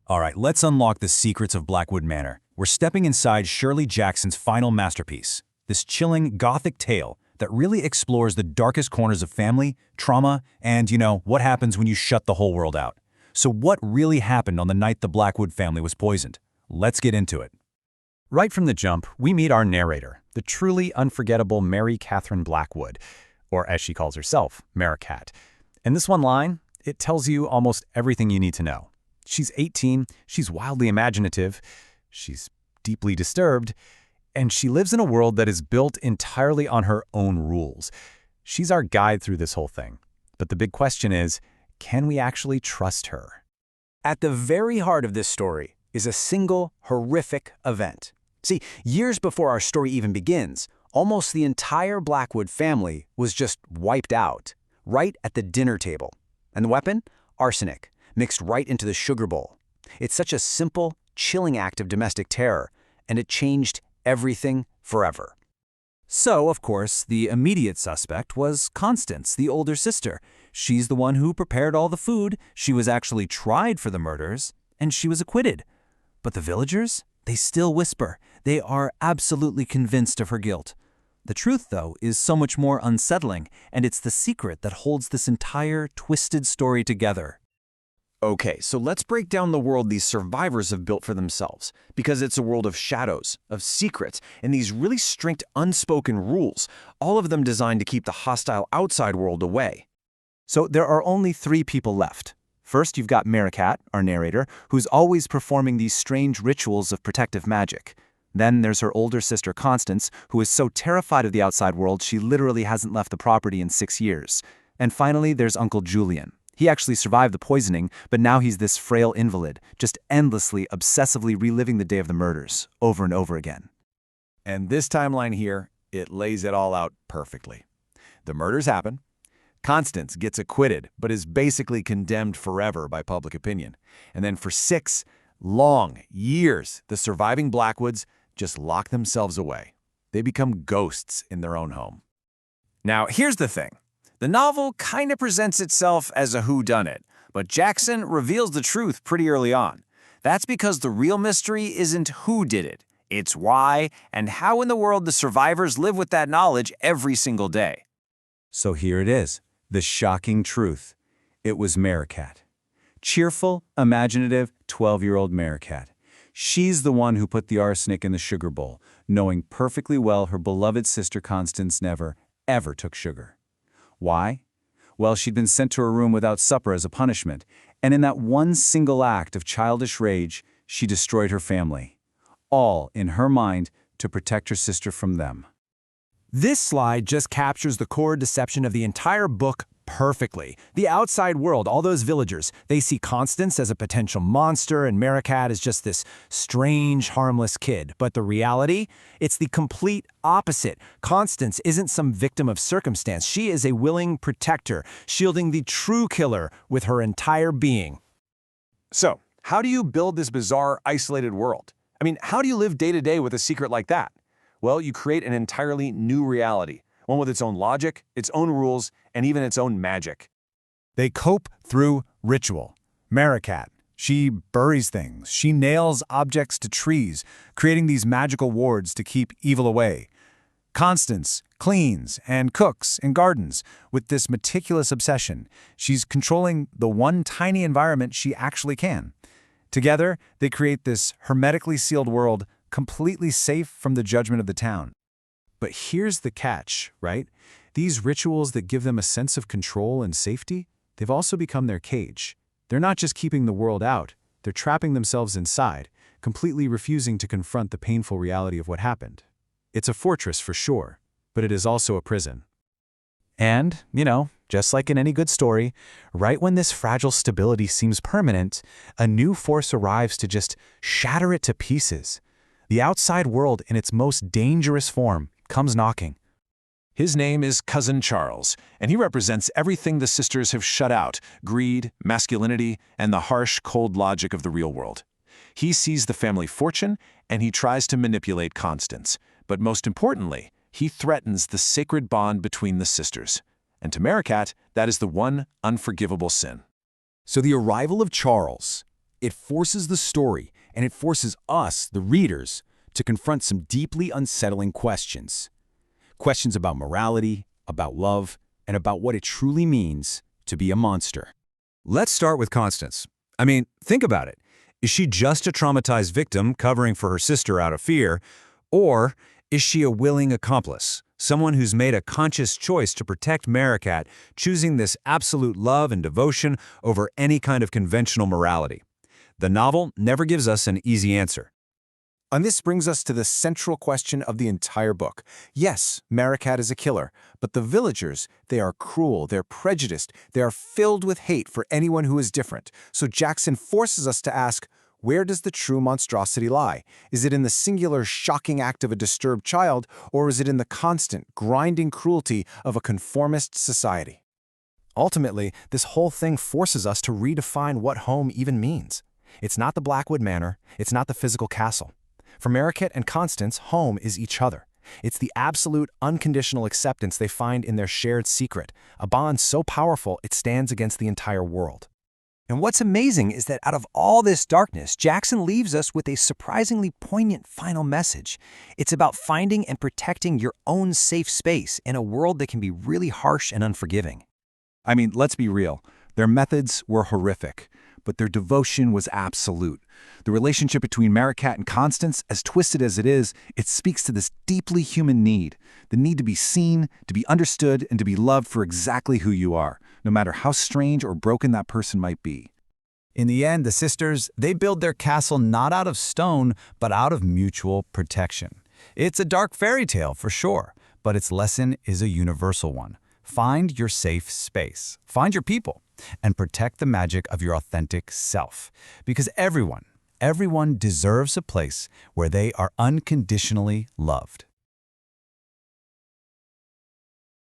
All right, let's unlock the secrets of Blackwood Manor. We're stepping inside Shirley Jackson's final masterpiece, this chilling Gothic tale that really explores the darkest corners of family, trauma, and, what happens when you shut the whole world out. So what really happened on the night the Blackwood family was poisoned? Let's get into it. Right from the jump, we meet our narrator, the truly unforgettable Mary Catherine Blackwood, or as she calls herself, Merricat. In this one line, it tells you almost everything you need to know. She's 18, she's wildly imaginative, she's deeply disturbed, and she lives in a world that is built entirely on her own rules. She's our guide through this whole thing. But the big question is, can we actually trust her? At the very heart of this story is a single, horrific event. See, years before our story even begins, almost the entire Blackwood family was just wiped out, right at the dinner table. And the weapon? Arsenic, mixed right into the sugar bowl. It's such a simple, chilling act of domestic terror, and it changed everything forever. So, of course, the immediate suspect was Constance, the older sister. She's the one who prepared all the food, she was actually tried for the murders, and she was acquitted. But the villagers? They still whisper. They are absolutely convinced of her guilt. The truth, though, is so much more unsettling, and it's the secret that holds this entire twisted story together. Okay, so let's break down the world these survivors have built for themselves, because it's a world of shadows, of secrets, and these really strict unspoken rules, all of them designed to keep the hostile outside world away. So there are only 3 people left. First, you've got Merricat, our narrator, who's always performing these strange rituals of protective magic. Then there's her older sister Constance, who is so terrified of the outside world she literally hasn't left the property in 6 years. And finally, there's Uncle Julian. He actually survived the poisoning, but now he's this frail invalid, just endlessly, obsessively reliving the day of the murders, over and over again. And this timeline here, it lays it all out perfectly. The murders happen. Constance gets acquitted, but is basically condemned forever by public opinion. And then for 6 long years, the surviving Blackwoods just lock themselves away. They become ghosts in their own home. Now, here's the thing. The novel kind of presents itself as a whodunit, but Jackson reveals the truth pretty early on. That's because the real mystery isn't who did it, it's why and how in the world the survivors live with that knowledge every single day. So here it is, the shocking truth. It was Merricat. Cheerful, imaginative, 12-year-old Merricat. She's the one who put the arsenic in the sugar bowl, knowing perfectly well her beloved sister Constance never, ever took sugar. Why? Well, she'd been sent to her room without supper as a punishment, and in that one single act of childish rage, she destroyed her family. All, in her mind, to protect her sister from them. This slide just captures the core deception of the entire book perfectly. The outside world, all those villagers, they see Constance as a potential monster and Merricat as just this strange, harmless kid. But the reality? It's the complete opposite. Constance isn't some victim of circumstance. She is a willing protector, shielding the true killer with her entire being. So, how do you build this bizarre, isolated world? I mean, how do you live day to day with a secret like that? Well, you create an entirely new reality, one with its own logic, its own rules, and even its own magic. They cope through ritual. Merricat, she buries things. She nails objects to trees, creating these magical wards to keep evil away. Constance cleans and cooks in gardens with this meticulous obsession. She's controlling the one tiny environment she actually can. Together, they create this hermetically sealed world completely safe from the judgment of the town. But here's the catch, right? These rituals that give them a sense of control and safety, they've also become their cage. They're not just keeping the world out, they're trapping themselves inside, completely refusing to confront the painful reality of what happened. It's a fortress for sure, but it is also a prison. And, just like in any good story, right when this fragile stability seems permanent, a new force arrives to just shatter it to pieces. The outside world in its most dangerous form comes knocking. His name is Cousin Charles, and he represents everything the sisters have shut out: greed, masculinity, and the harsh, cold logic of the real world. He sees the family fortune, and he tries to manipulate Constance. But most importantly, he threatens the sacred bond between the sisters. And to Merricat, that is the one unforgivable sin. So the arrival of Charles, It forces the story, and it forces us, the readers, to confront some deeply unsettling questions. Questions about morality, about love, and about what it truly means to be a monster. Let's start with Constance. I mean, think about it. Is she just a traumatized victim covering for her sister out of fear, or is she a willing accomplice, someone who's made a conscious choice to protect Merricat, choosing this absolute love and devotion over any kind of conventional morality? The novel never gives us an easy answer. And this brings us to the central question of the entire book. Yes, Merricat is a killer, but the villagers, they are cruel, they're prejudiced, they are filled with hate for anyone who is different. So Jackson forces us to ask, where does the true monstrosity lie? Is it in the singular, shocking act of a disturbed child, or is it in the constant, grinding cruelty of a conformist society? Ultimately, this whole thing forces us to redefine what home even means. It's not the Blackwood Manor, it's not the physical castle. For Merricat and Constance, home is each other. It's the absolute, unconditional acceptance they find in their shared secret, a bond so powerful it stands against the entire world. And what's amazing is that out of all this darkness, Jackson leaves us with a surprisingly poignant final message. It's about finding and protecting your own safe space in a world that can be really harsh and unforgiving. I mean, let's be real. Their methods were horrific, but their devotion was absolute. The relationship between Merricat and Constance, as twisted as it is, it speaks to this deeply human need, the need to be seen, to be understood, and to be loved for exactly who you are, no matter how strange or broken that person might be. In the end, the sisters, they build their castle not out of stone, but out of mutual protection. It's a dark fairy tale for sure, but its lesson is a universal one. Find your safe space, find your people, and protect the magic of your authentic self. Because everyone deserves a place where they are unconditionally loved.